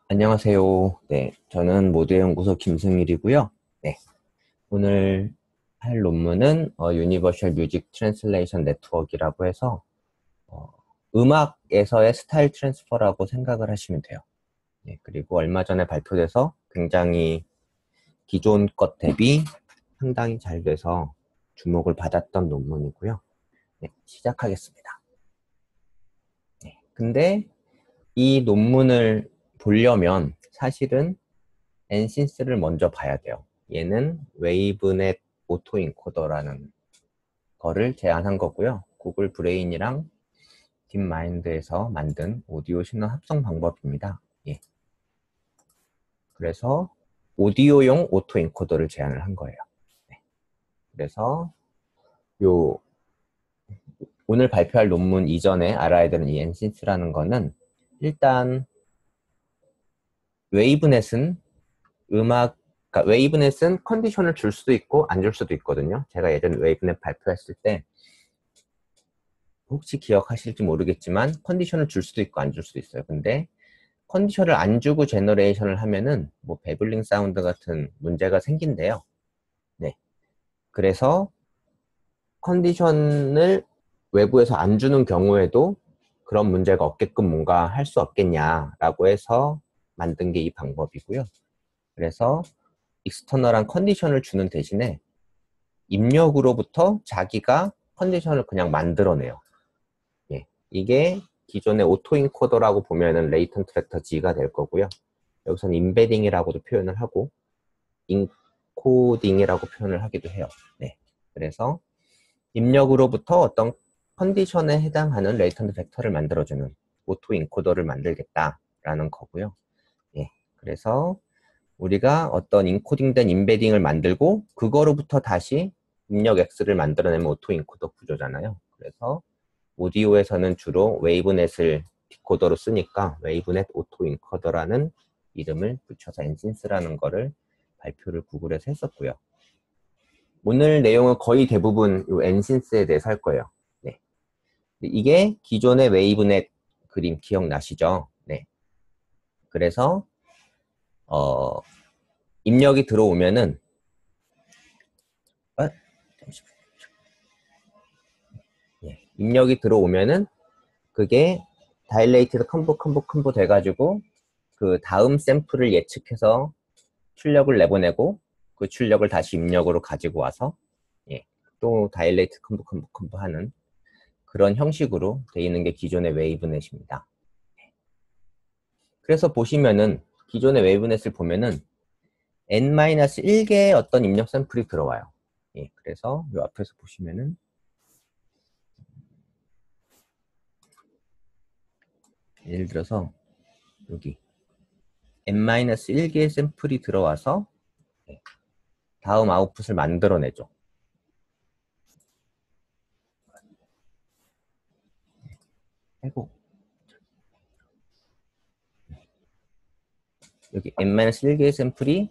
안녕하세요. 네, 저는 모두의 연구소 김승일이고요. 네, 오늘 할 논문은 Universal Music Translation Network이라고 해서 어, 음악에서의 스타일 트랜스퍼라고 생각을 하시면 돼요. 네, 그리고 얼마 전에 발표돼서 굉장히 기존 것 대비 상당히 잘 돼서 주목을 받았던 논문이고요. 네, 시작하겠습니다. 네, 근데 이 논문을 보려면 사실은 엔신스를 먼저 봐야 돼요. 얘는 웨이브넷 오토인코더라는 거를 제안한 거고요. 구글 브레인이랑 딥마인드에서 만든 오디오 신호 합성 방법입니다. 예. 그래서 오디오용 오토인코더를 제안을 한 거예요. 네. 그래서 요 오늘 발표할 논문 이전에 알아야 되는 이 엔신스라는 거는 일단 웨이브넷은 그러니까 웨이브넷은 컨디션을 줄 수도 있고 안 줄 수도 있거든요. 제가 예전에 웨이브넷 발표했을 때 혹시 기억하실지 모르겠지만 컨디션을 줄 수도 있고 안 줄 수도 있어요. 근데 컨디션을 안 주고 제너레이션을 하면은 뭐 베블링 사운드 같은 문제가 생긴대요. 네. 그래서 컨디션을 외부에서 안 주는 경우에도 그런 문제가 없게끔 뭔가 할 수 없겠냐라고 해서 만든 게 이 방법이고요. 그래서 익스터널한 컨디션을 주는 대신에 입력으로부터 자기가 컨디션을 그냥 만들어내요. 예. 이게 기존의 오토인코더라고 보면은 레이턴트 벡터 G가 될 거고요. 여기서는 임베딩이라고도 표현을 하고 인코딩이라고 표현을 하기도 해요. 네. 그래서 입력으로부터 어떤 컨디션에 해당하는 레이턴트 벡터를 만들어주는 오토인코더를 만들겠다라는 거고요. 예. 그래서 우리가 어떤 인코딩된 임베딩을 만들고 그거로부터 다시 입력 X를 만들어내면 오토인코더 구조잖아요. 그래서 오디오에서는 주로 웨이브넷을 디코더로 쓰니까 웨이브넷 오토인코더라는 이름을 붙여서 엔신스라는 거를 발표를 구글에서 했었고요. 오늘 내용은 거의 대부분 이 엔신스에 대해서 할 거예요. 네. 이게 기존의 웨이브넷 그림 기억나시죠? 네. 그래서 어, 입력이 들어오면은 잠시만요. 예. 입력이 들어오면은 그게 다일레이티드 컴보 돼가지고 그 다음 샘플을 예측해서 출력을 내보내고 그 출력을 다시 입력으로 가지고 와서 예, 또 다일레이트 컴보 하는 그런 형식으로 되어 있는 게 기존의 웨이브넷입니다. 그래서 보시면은 기존의 웨이브넷을 보면은 n-1개의 어떤 입력 샘플이 들어와요. 예, 그래서 이 앞에서 보시면은 예를 들어서 여기 n-1개의 샘플이 들어와서 다음 아웃풋을 만들어내죠. 아이고, 여기 n-1개의 샘플이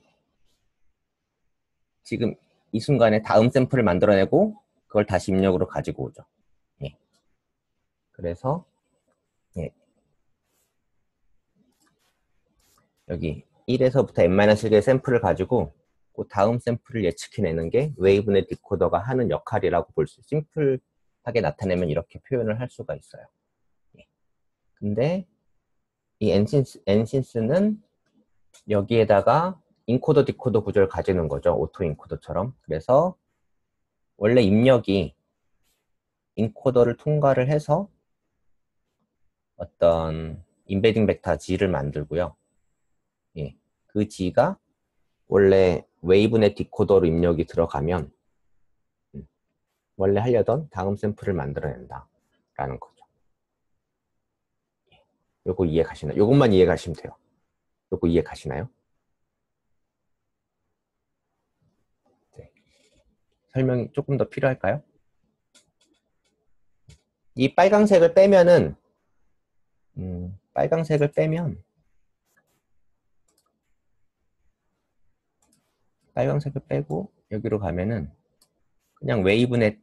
지금 이 순간에 다음 샘플을 만들어내고 그걸 다시 입력으로 가지고 오죠. 예. 그래서 예. 여기 1에서부터 n-1개의 샘플을 가지고 그 다음 샘플을 예측해내는 게 웨이브넷 디코더가 하는 역할이라고 볼 수, 심플하게 나타내면 이렇게 표현을 할 수가 있어요. 예. 근데 이 엔신스는 여기에다가 인코더 디코더 구조를 가지는 거죠. 오토 인코더처럼. 그래서 원래 입력이 인코더를 통과를 해서 어떤 임베딩 벡터 G를 만들고요. 예. 그 G가 원래 웨이브넷 디코더로 입력이 들어가면 원래 하려던 다음 샘플을 만들어낸다 라는 거죠. 요거 이해 가시나요? 요것만 이해 가시면 돼요. 요거 이해 가시나요? 네. 설명이 조금 더 필요할까요? 이 빨강색을 빼면은 빨강색을 빼면 빨강색을 빼고 여기로 가면은 그냥 웨이브넷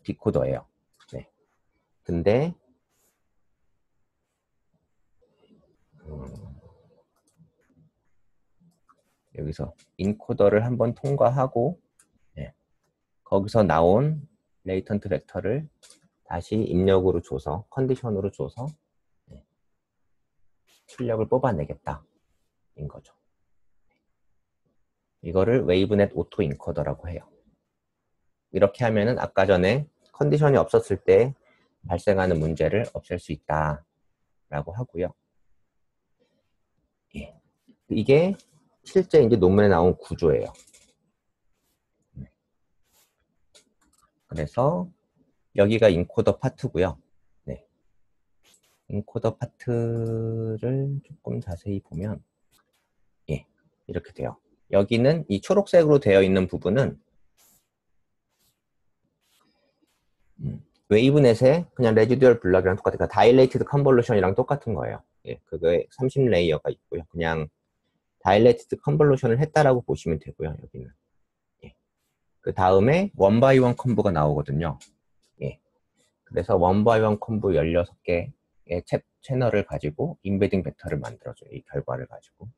디코더예요. 네. 근데 여기서 인코더를 한번 통과하고 예, 거기서 나온 레이턴트 벡터를 다시 입력으로 줘서 컨디션으로 줘서 예, 출력을 뽑아내겠다 인 거죠. 이거를 웨이브넷 오토 인코더라고 해요. 이렇게 하면은 아까 전에 컨디션이 없었을 때 발생하는 문제를 없앨 수 있다라고 하고요. 예. 이게 실제 이제 논문에 나온 구조예요. 그래서 여기가 인코더 파트고요. 네. 인코더 파트를 조금 자세히 보면 예, 이렇게 돼요. 여기는 이 초록색으로 되어 있는 부분은 웨이브넷의 그냥 레지듀얼 블럭이랑 똑같아요. 그러니까 다일레이티드 컨볼루션이랑 똑같은 거예요. 예, 그거에 30레이어가 있고요. 그냥 다일레이티드 컨볼루션을 했다라고 보시면 되고요. 여기는. 예. 그 다음에 원바이원 컴보가 나오거든요. 예. 그래서 원바이원 컴보 16개의 채널을 가지고 인베딩 벡터를 만들어줘요. 이 결과를 가지고.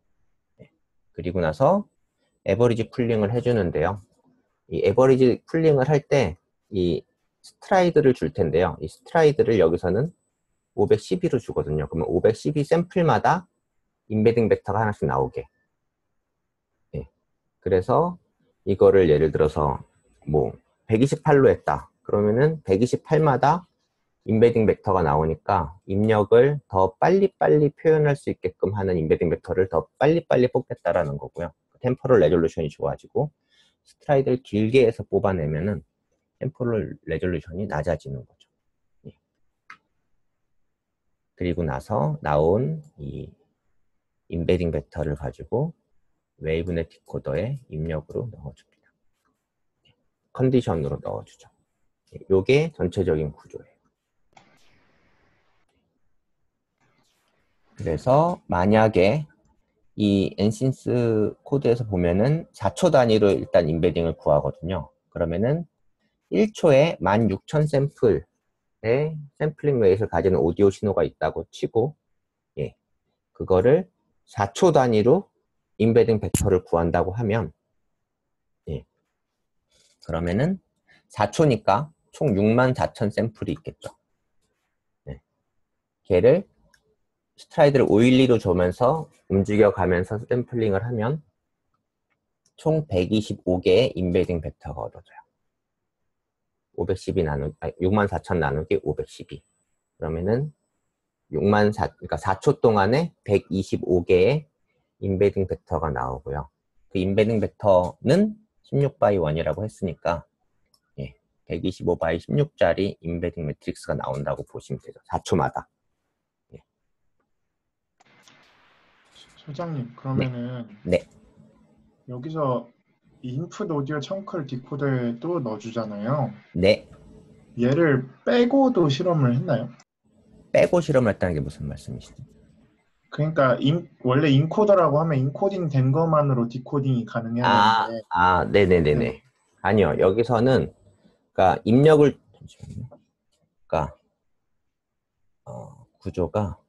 예. 그리고 나서 에버리지 풀링을 해주는데요. 이 에버리지 풀링을 할 때 이 스트라이드를 줄 텐데요. 이 스트라이드를 여기서는 512로 주거든요. 그러면 512 샘플마다 인베딩 벡터가 하나씩 나오게. 예. 그래서 이거를 예를 들어서 뭐 128로 했다. 그러면은 128마다 인베딩 벡터가 나오니까 입력을 더 빨리빨리 표현할 수 있게끔 하는 인베딩 벡터를 더 빨리빨리 뽑겠다라는 거고요. 템포럴 레졸루션이 좋아지고 스트라이드를 길게 해서 뽑아내면은 템포럴 레졸루션이 낮아지는 거죠. 예. 그리고 나서 나온 이 인베딩 벡터를 가지고 웨이브넷 디코더에 입력으로 넣어줍니다. 컨디션으로 넣어주죠. 요게 전체적인 구조예요. 그래서 만약에 이 엔신스 코드에서 보면은 4초 단위로 일단 인베딩을 구하거든요. 그러면은 1초에 16,000 샘플의 샘플링 웨이트를 가지는 오디오 신호가 있다고 치고, 예, 그거를 4초 단위로 인베딩 벡터를 구한다고 하면, 예, 그러면은 4초니까 총 64,000 샘플이 있겠죠. 예, 걔를 스트라이드를 512로 줘면서 움직여가면서 샘플링을 하면 총 125개의 인베딩 벡터가 얻어져요. 64,000 나누기 512. 그러면은 64, 그러니까 4초 동안에 125개의 인베딩 벡터가 나오고요. 그 인베딩 벡터는 16by 1이라고 했으니까, 예, 125by 16짜리 인베딩 매트릭스가 나온다고 보시면 되죠. 4초마다. 예. 소장님, 네. 그러면은 네. 여기서 인풋 오디오 청크를 디코더에 또 넣어주잖아요. 네. 얘를 빼고도 실험을 했나요? 빼고 실험을 했다는 게 무슨 말씀이시죠? 그러니까 원래 인코더라고 하면 인코딩 된 것만으로 디코딩이 가능해야 되는데 네. 네네네네. 아니요. 여기서는, 그러니까 입력을, 잠시만요. 그러니까, 구조가,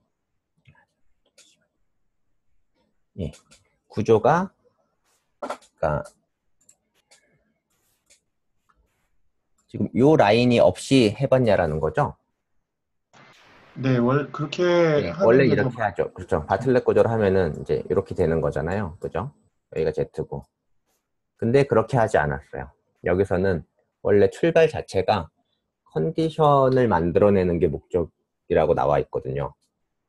예, 구조가, 그러니까, 지금 요 라인이 없이 해봤냐라는 거죠? 네, 그렇게 네, 하는 원래 게 더 이렇게 하죠. 그렇죠. 바틀렛 구조를 하면은 이제 이렇게 되는 거잖아요. 그죠? 여기가 Z고. 근데 그렇게 하지 않았어요. 여기서는 원래 출발 자체가 컨디션을 만들어내는 게 목적이라고 나와 있거든요.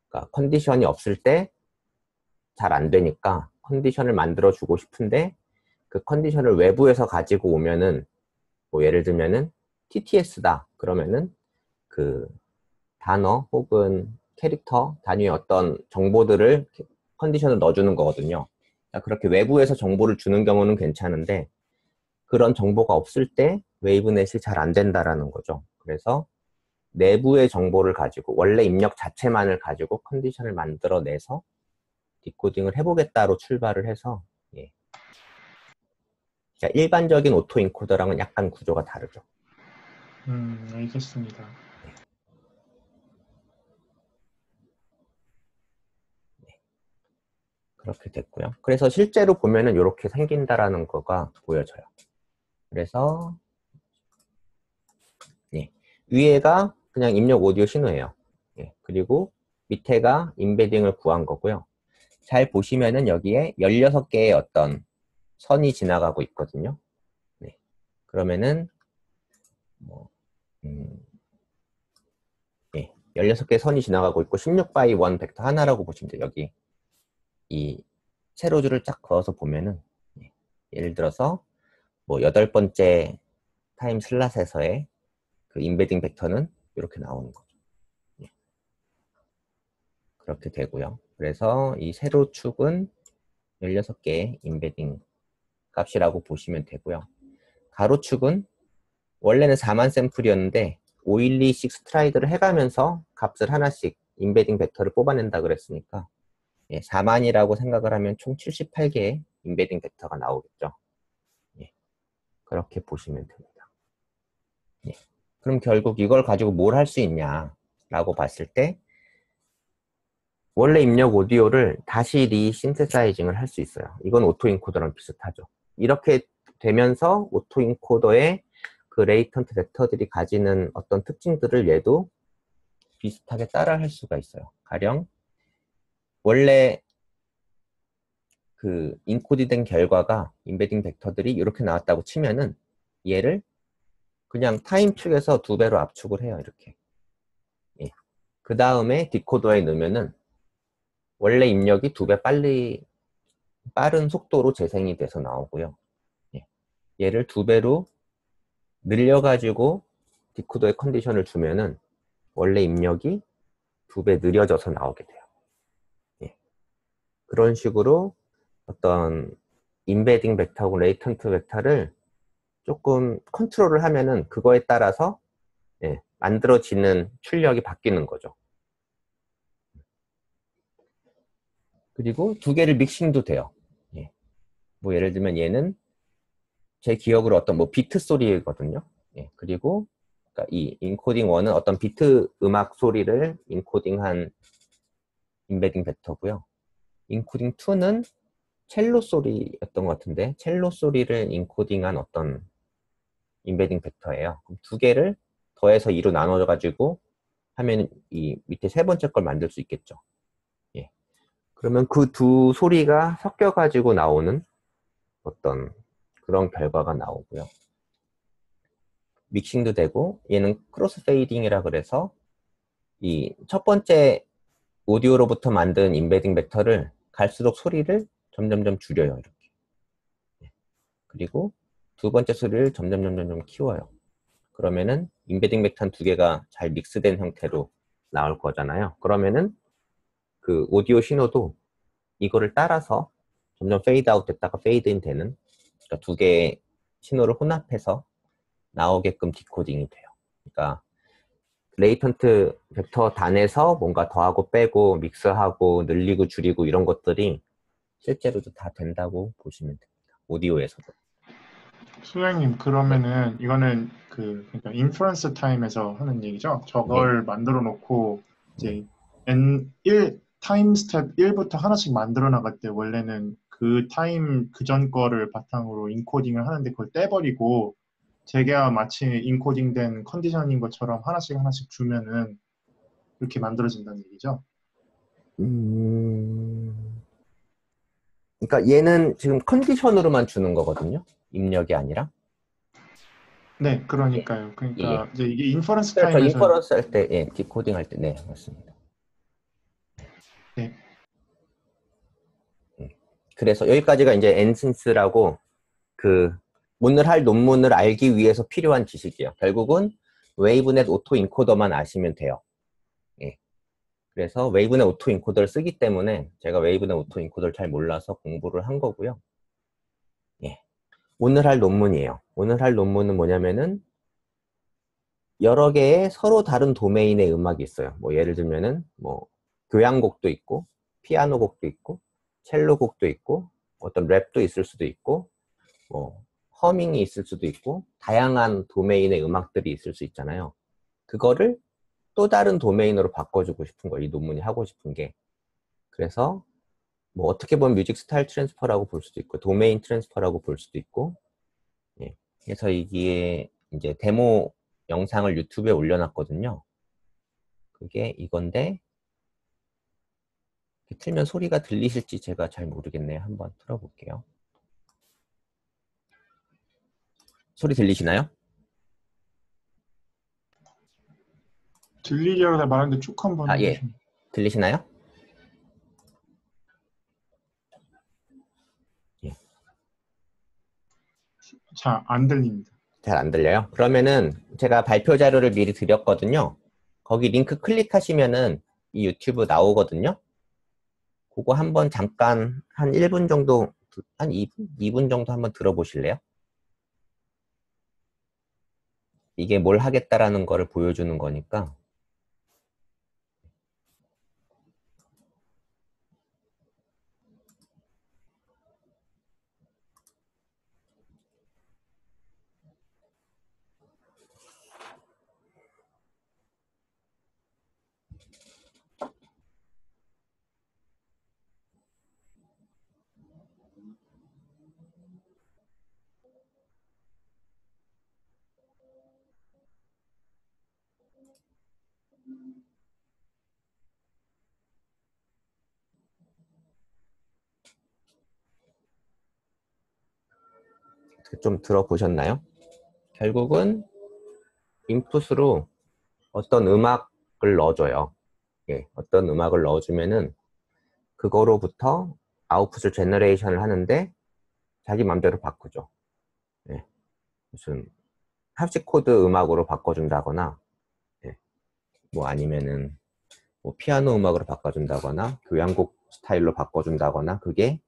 그러니까 컨디션이 없을 때 잘 안 되니까 컨디션을 만들어 주고 싶은데 그 컨디션을 외부에서 가지고 오면은 뭐 예를 들면은 TTS다. 그러면은 그 단어 혹은 캐릭터 단위의 어떤 정보들을 컨디션을 넣어주는 거거든요. 그렇게 외부에서 정보를 주는 경우는 괜찮은데 그런 정보가 없을 때 웨이브넷이 잘 안 된다라는 거죠. 그래서 내부의 정보를 가지고 원래 입력 자체만을 가지고 컨디션을 만들어내서 디코딩을 해보겠다로 출발을 해서 예. 그러니까 일반적인 오토 인코더랑은 약간 구조가 다르죠. 알겠습니다. 네. 그렇게 됐고요. 그래서 실제로 보면은 이렇게 생긴다라는 거가 보여져요. 그래서 예, 위에가 그냥 입력 오디오 신호예요. 예, 그리고 밑에가 임베딩을 구한 거고요. 잘 보시면은 여기에 16개의 어떤 선이 지나가고 있거든요. 네, 그러면은 뭐, 예, 16개의 선이 지나가고 있고 16 x 1 벡터 하나라고 보시면 돼요. 여기 이 세로줄을 쫙 그어서 보면은 예, 예를 들어서 뭐 8번째 타임 슬롯에서의 그 임베딩 벡터는 이렇게 나오는 거죠. 예, 그렇게 되고요. 그래서 이 세로축은 16개의 임베딩 값이라고 보시면 되고요. 가로축은 원래는 4만 샘플이었는데 5126 스트라이드를 해가면서 값을 하나씩 임베딩 벡터를 뽑아낸다 그랬으니까 예, 4만이라고 생각을 하면 총 78개의 임베딩 벡터가 나오겠죠. 예, 그렇게 보시면 됩니다. 예, 그럼 결국 이걸 가지고 뭘 할 수 있냐라고 봤을 때 원래 입력 오디오를 다시 리신테사이징을 할 수 있어요. 이건 오토인코더랑 비슷하죠. 이렇게 되면서 오토인코더의 그 레이턴트 벡터들이 가지는 어떤 특징들을 얘도 비슷하게 따라 할 수가 있어요. 가령 원래 그 인코디된 결과가 임베딩 벡터들이 이렇게 나왔다고 치면은 얘를 그냥 타임 축에서 2배로 압축을 해요. 이렇게. 예. 그 다음에 디코더에 넣으면은 원래 입력이 2배 빠른 속도로 재생이 돼서 나오고요. 예. 얘를 2배로 늘려가지고 디코더의 컨디션을 주면은 원래 입력이 2배 느려져서 나오게 돼요. 예. 그런 식으로 어떤 임베딩 벡터하고 레이턴트 벡터를 조금 컨트롤을 하면은 그거에 따라서 예, 만들어지는 출력이 바뀌는 거죠. 그리고 2개를 믹싱도 돼요. 예. 뭐 예를 들면 얘는 제 기억으로 어떤 뭐 비트 소리거든요. 예. 그리고 그러니까 이 인코딩 1은 어떤 비트 음악 소리를 인코딩한 임베딩 벡터고요. 인코딩 2는 첼로 소리였던 것 같은데 첼로 소리를 인코딩한 어떤 임베딩 벡터예요. 그럼 2개를 더해서 2로 나눠가지고 하면 이 밑에 3번째 걸 만들 수 있겠죠. 예. 그러면 그 2 소리가 섞여가지고 나오는 어떤 그런 결과가 나오고요. 믹싱도 되고 얘는 크로스 페이딩이라 그래서 이 첫 번째 오디오로부터 만든 임베딩 벡터를 갈수록 소리를 점점점 줄여요. 이렇게. 예. 그리고 2번째 소리를 점점 키워요. 그러면은 임베딩 벡터 2개가 잘 믹스된 형태로 나올 거잖아요. 그러면은 그 오디오 신호도 이거를 따라서 점점 페이드 아웃 됐다가 페이드 인 되는 그러니까 2개의 신호를 혼합해서 나오게끔 디코딩이 돼요. 그러니까 레이턴트 벡터 단에서 뭔가 더하고 빼고 믹스하고 늘리고 줄이고 이런 것들이 실제로도 다 된다고 보시면 됩니다. 오디오에서도. 소장님, 그러면은 이거는 그러니까 인퍼런스 타임에서 하는 얘기죠. 네. 저걸 만들어 놓고 네. 이제 N1 타임 스텝 1부터 하나씩 만들어 나갈 때 원래는 그 타임 그전 거를 바탕으로 인코딩을 하는데 그걸 떼버리고 재계와 마치 인코딩된 컨디션인 것처럼 하나씩 주면은 이렇게 만들어진다는 얘기죠. 그러니까 얘는 지금 컨디션으로만 주는 거거든요. 입력이 아니라. 네, 예. 그러니까요. 예. 예. 그러니까 이제 이게 인퍼런스 그렇죠. 타임에서 인퍼런스 할 때, 예, 디코딩 할 때, 네, 맞습니다. 네, 그래서 여기까지가 이제 엔신스라고 그 오늘 할 논문을 알기 위해서 필요한 지식이에요. 결국은 웨이브넷 오토 인코더만 아시면 돼요. 예. 그래서 웨이브넷 오토 인코더를 쓰기 때문에 제가 웨이브넷 오토 인코더를 잘 몰라서 공부를 한 거고요. 예. 오늘 할 논문이에요. 오늘 할 논문은 뭐냐면은 여러 개의 서로 다른 도메인의 음악이 있어요. 뭐 예를 들면은 뭐 교향곡도 있고 피아노 곡도 있고 첼로 곡도 있고 어떤 랩도 있을 수도 있고 뭐 허밍이 있을 수도 있고 다양한 도메인의 음악들이 있을 수 있잖아요. 그거를 또 다른 도메인으로 바꿔주고 싶은 거예요. 이 논문이 하고 싶은 게. 그래서 뭐 어떻게 보면 뮤직 스타일 트랜스퍼라고 볼 수도 있고 도메인 트랜스퍼라고 볼 수도 있고 예. 그래서 이게 이제 데모 영상을 유튜브에 올려놨거든요. 그게 이건데 틀면 소리가 들리실지 제가 잘 모르겠네요. 한번 틀어볼게요. 소리 들리시나요? 들리려고 말하는데 쭉 한번 아, 예. 해주시면. 들리시나요? 예. 잘 안 들립니다. 잘 안 들려요? 그러면은 제가 발표 자료를 미리 드렸거든요. 거기 링크 클릭하시면은 이 유튜브 나오거든요. 그거 한번 잠깐 한 1분 정도, 한 2분 정도 한번 들어보실래요? 이게 뭘 하겠다라는 거를 보여주는 거니까. 좀 들어보셨나요? 결국은 인풋으로 어떤 음악을 넣어줘요. 예, 어떤 음악을 넣어주면은 그거로부터 아웃풋을 제너레이션을 하는데 자기 맘대로 바꾸죠. 예, 무슨 합시코드 음악으로 바꿔준다거나 예, 뭐 아니면은 뭐 피아노 음악으로 바꿔준다거나 교향곡 스타일로 바꿔준다거나 그게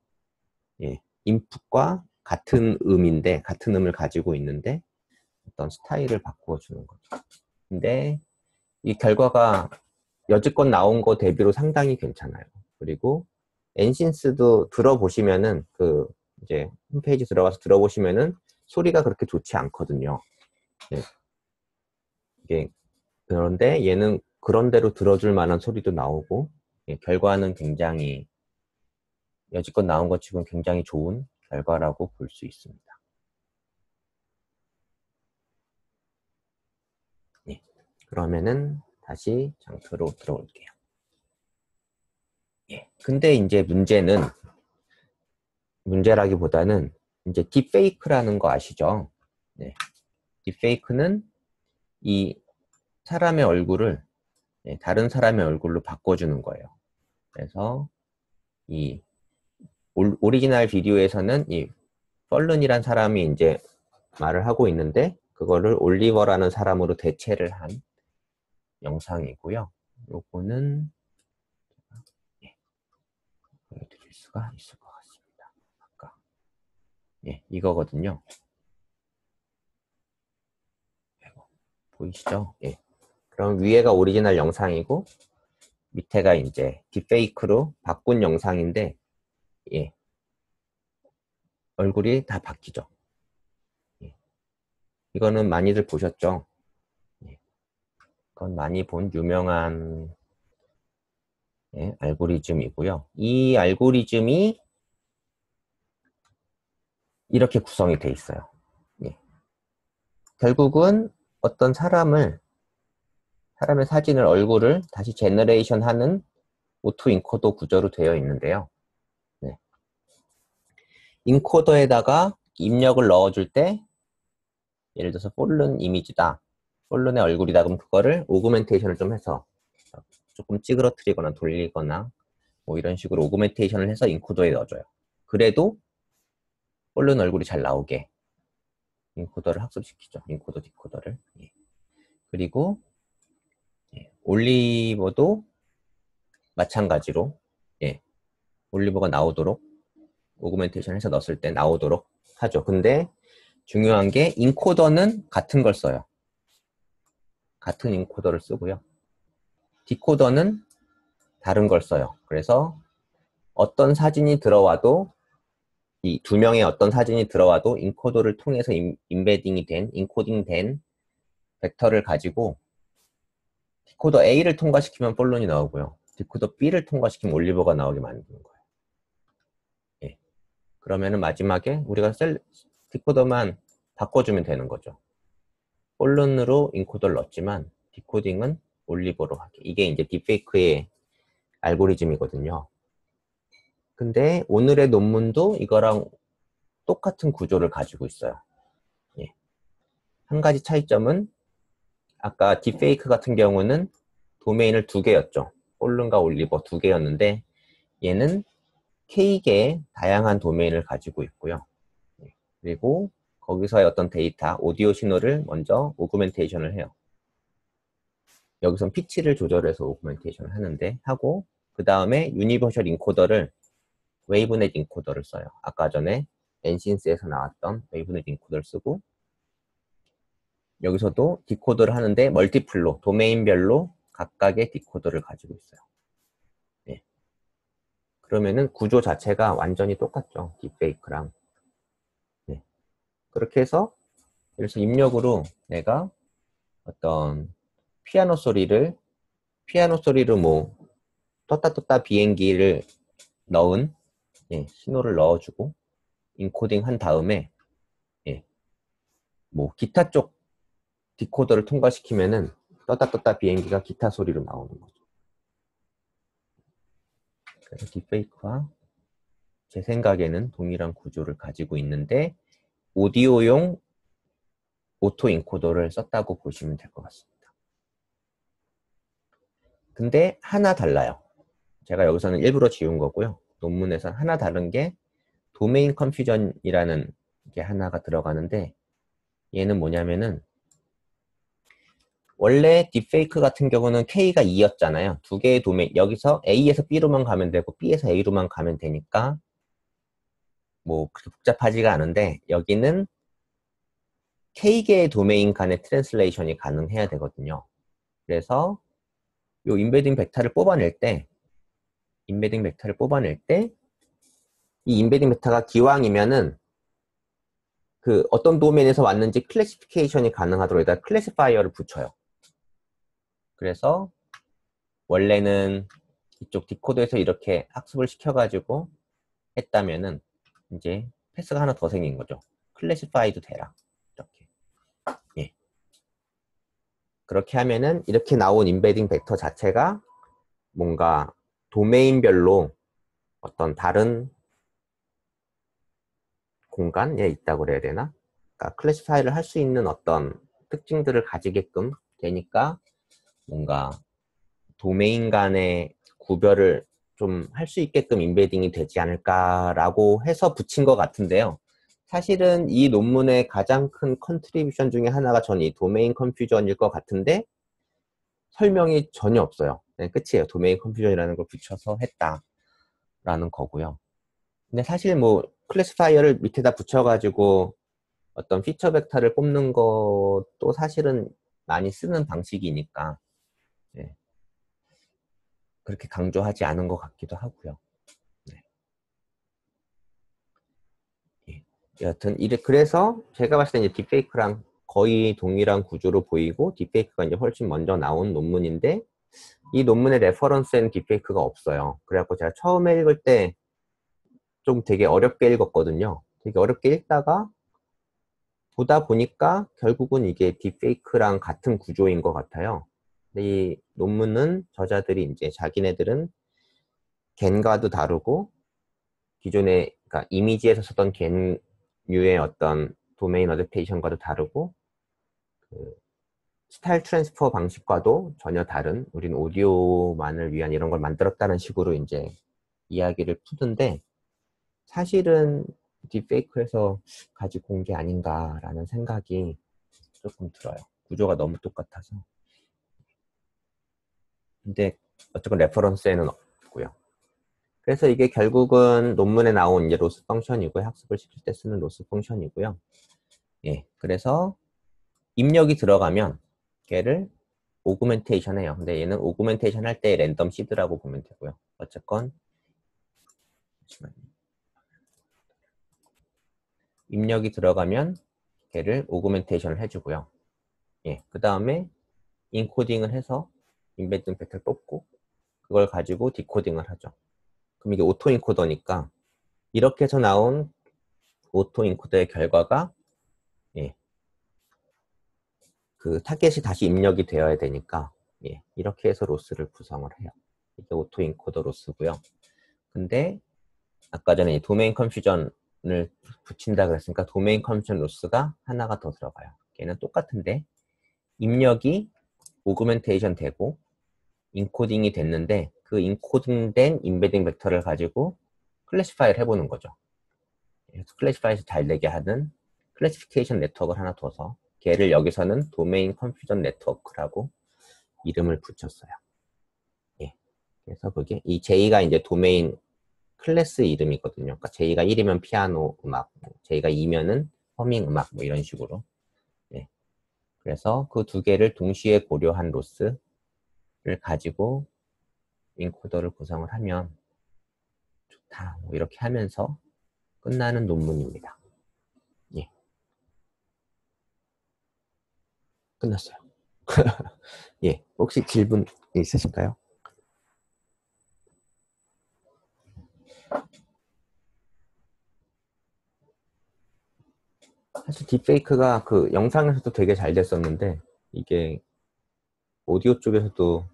예, 인풋과 같은 음인데 같은 음을 가지고 있는데 어떤 스타일을 바꿔주는 거죠. 근데 이 결과가 여지껏 나온 거 대비로 상당히 괜찮아요. 그리고 엔신스도 들어보시면은 그 이제 홈페이지 들어가서 들어보시면은 소리가 그렇게 좋지 않거든요. 예. 이게 그런데 얘는 그런 대로 들어줄 만한 소리도 나오고 예, 결과는 굉장히 여지껏 나온 것 치고는 굉장히 좋은 결과라고 볼 수 있습니다. 예. 그러면은 다시 장표로 들어올게요. 예. 근데 이제 문제라기보다는 이제 딥페이크라는 거 아시죠? 네. 딥페이크는 이 사람의 얼굴을 다른 사람의 얼굴로 바꿔주는 거예요. 그래서 이 오리지널 비디오에서는 이 펄른이란 사람이 이제 말을 하고 있는데 그거를 올리버라는 사람으로 대체를 한 영상이고요. 요거는 보여드릴 수가 있을 것 같습니다. 아까 예, 이거거든요. 보이시죠? 예. 그럼 위에가 오리지널 영상이고 밑에가 이제 딥페이크로 바꾼 영상인데 예. 얼굴이 다 바뀌죠. 예. 이거는 많이들 보셨죠? 예. 그건 많이 본 유명한 예, 알고리즘이고요. 이 알고리즘이 이렇게 구성이 돼 있어요. 예. 결국은 어떤 사람의 사진을 얼굴을 다시 제너레이션 하는 오토 인코더 구조로 되어 있는데요. 네. 인코더에다가 입력을 넣어줄 때 예를 들어서 폴른 이미지다. 폴른의 얼굴이다. 그럼 그거를 오그멘테이션을 좀 해서 조금 찌그러뜨리거나 돌리거나 뭐 이런 식으로 오그멘테이션을 해서 인코더에 넣어줘요. 그래도 폴른 얼굴이 잘 나오게 인코더를 학습시키죠. 인코더, 디코더를. 예. 그리고 예. 올리버도 마찬가지로 예. 올리버가 나오도록 오그멘테이션 해서 넣었을 때 나오도록 하죠. 근데 중요한 게 인코더는 같은 걸 써요. 같은 인코더를 쓰고요. 디코더는 다른 걸 써요. 그래서 어떤 사진이 들어와도 이 두 명의 어떤 사진이 들어와도 인코더를 통해서 인베딩이 된, 인코딩된 벡터를 가지고 디코더 A를 통과시키면 폴론이 나오고요. 디코더 B를 통과시키면 올리버가 나오게 만드는 거예요. 그러면은 마지막에 우리가 디코더만 바꿔주면 되는 거죠. 폴른으로 인코더를 넣었지만 디코딩은 올리버로 하게. 이게 이제 딥페이크의 알고리즘이거든요. 근데 오늘의 논문도 이거랑 똑같은 구조를 가지고 있어요. 예. 한 가지 차이점은 아까 딥페이크 같은 경우는 도메인을 두 개였죠. 폴른과 올리버 두 개였는데 얘는 K개의 다양한 도메인을 가지고 있고요. 예. 그리고 거기서의 어떤 데이터, 오디오 신호를 먼저 오그멘테이션을 해요. 여기선 피치를 조절해서 오그멘테이션을 하고 그 다음에 유니버셜 인코더를 웨이브넷 인코더를 써요. 아까 전에 엔신스에서 나왔던 웨이브넷 인코더를 쓰고 여기서도 디코더를 하는데 멀티플로, 도메인별로 각각의 디코더를 가지고 있어요. 네. 그러면은 구조 자체가 완전히 똑같죠. 딥페이크랑. 네. 그렇게 해서 그래서 입력으로 내가 어떤 피아노 소리를 뭐 떴다 비행기를 넣은 신호를 넣어주고 인코딩 한 다음에 뭐 기타 쪽 디코더를 통과시키면은 떴다 비행기가 기타 소리로 나오는 거죠. 그래서 딥페이크와 제 생각에는 동일한 구조를 가지고 있는데 오디오용 오토 인코더를 썼다고 보시면 될 것 같습니다. 근데 하나 달라요. 제가 여기서는 일부러 지운 거고요. 논문에서 하나 다른 게 도메인 컨퓨전이라는 게 하나가 들어가는데 얘는 뭐냐면은 원래 딥페이크 같은 경우는 K가 2였잖아요. 두 개의 도메인, 여기서 A에서 B로만 가면 되고 B에서 A로만 가면 되니까 뭐 그렇게 복잡하지가 않은데 여기는 K개의 도메인 간의 트랜슬레이션이 가능해야 되거든요. 그래서 요 인베딩 벡터를 뽑아낼 때 이 인베딩 벡터가 기왕이면은 그 어떤 도메인에서 왔는지 클래시피케이션이 가능하도록 여기다 클래시파이어를 붙여요. 그래서 원래는 이쪽 디코더에서 이렇게 학습을 시켜가지고 했다면은 이제 패스가 하나 더 생긴 거죠. 클래시파이도 되라. 이렇게. 예. 그렇게 하면은 이렇게 나온 인베딩 벡터 자체가 뭔가 도메인별로 어떤 다른 공간에 있다고 그래야 되나? 그러니까 클래시파이를 할 수 있는 어떤 특징들을 가지게끔 되니까 뭔가 도메인 간의 구별을 좀 할 수 있게끔 인베딩이 되지 않을까라고 해서 붙인 것 같은데요. 사실은 이 논문의 가장 큰 컨트리뷰션 중에 하나가 전 이 도메인 컨퓨전일 것 같은데 설명이 전혀 없어요. 네, 끝이에요. 도메인 컨퓨전이라는 걸 붙여서 했다라는 거고요. 근데 사실 뭐 클래시파이어를 밑에다 붙여가지고 어떤 피처 벡터를 뽑는 것도 사실은 많이 쓰는 방식이니까 네. 그렇게 강조하지 않은 것 같기도 하고요. 네. 예. 여하튼 그래서 제가 봤을 때 이제 딥페이크랑 거의 동일한 구조로 보이고 딥페이크가 이제 훨씬 먼저 나온 논문인데 이 논문의 레퍼런스에는 딥페이크가 없어요. 그래갖고 제가 처음에 읽을 때 좀 되게 어렵게 읽었거든요. 되게 어렵게 읽다가 보다 보니까 결국은 이게 딥페이크랑 같은 구조인 것 같아요. 근데 이 논문은 저자들이 이제 자기네들은 겐과도 다루고 기존에 그러니까 이미지에서 쓰던 겐류의 어떤 도메인 어댑테이션과도 다르고 그 스타일 트랜스퍼 방식과도 전혀 다른 우린 오디오만을 위한 이런 걸 만들었다는 식으로 이제 이야기를 푸는데 사실은 딥페이크에서 가지고 온 게 아닌가라는 생각이 조금 들어요. 구조가 너무 똑같아서. 근데 어쨌건 레퍼런스에는 없고요. 그래서 이게 결국은 논문에 나온 이제 로스 펑션이고요. 학습을 시킬 때 쓰는 로스 펑션이고요. 예, 그래서 입력이 들어가면 걔를 오그멘테이션 해요. 근데 얘는 오그멘테이션 할 때 랜덤 시드라고 보면 되고요. 어쨌건 잠시만요. 입력이 들어가면 걔를 오그멘테이션을 해주고요. 예, 그 다음에 인코딩을 해서 인베딩 벡터를 뽑고 그걸 가지고 디코딩을 하죠. 그럼 이게 오토 인코더니까 이렇게 해서 나온 오토 인코더의 결과가 예, 그 타겟이 다시 입력이 되어야 되니까 예, 이렇게 해서 로스를 구성을 해요. 이게 오토 인코더 로스고요. 근데 아까 전에 이 도메인 컨퓨전을 붙인다 그랬으니까 도메인 컨퓨전 로스가 하나가 더 들어가요. 얘는 똑같은데 입력이 오그멘테이션 되고 인코딩이 됐는데 그 인코딩된 임베딩 벡터를 가지고 클래시파이를 해보는 거죠. 그래서 클래시파이에서 잘 되게 하는 클래시피케이션 네트워크를 하나 둬서 걔를 여기서는 도메인 컨퓨전 네트워크라고 이름을 붙였어요. 예. 그래서 그게 이 J가 이제 도메인 클래스 이름이거든요. 그러니까 J가 1이면 피아노 음악, J가 2면은 허밍 음악 뭐 이런 식으로. 예. 그래서 그 두 개를 동시에 고려한 로스를 가지고 인코더를 구성을 하면 좋다. 뭐 이렇게 하면서 끝나는 논문입니다. 예. 끝났어요. 예. 혹시 질문 있으실까요? 사실 딥페이크가 그 영상에서도 되게 잘 됐었는데 이게 오디오 쪽에서도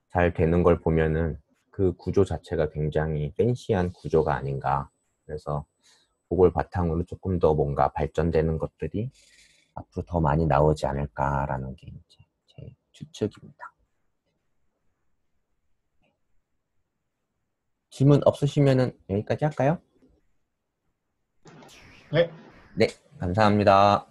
잘 되는 걸 보면은 그 구조 자체가 굉장히 팬시한 구조가 아닌가. 그래서 그걸 바탕으로 조금 더 뭔가 발전되는 것들이 앞으로 더 많이 나오지 않을까라는 게 이제 제 추측입니다. 질문 없으시면은 여기까지 할까요? 네. 네, 감사합니다.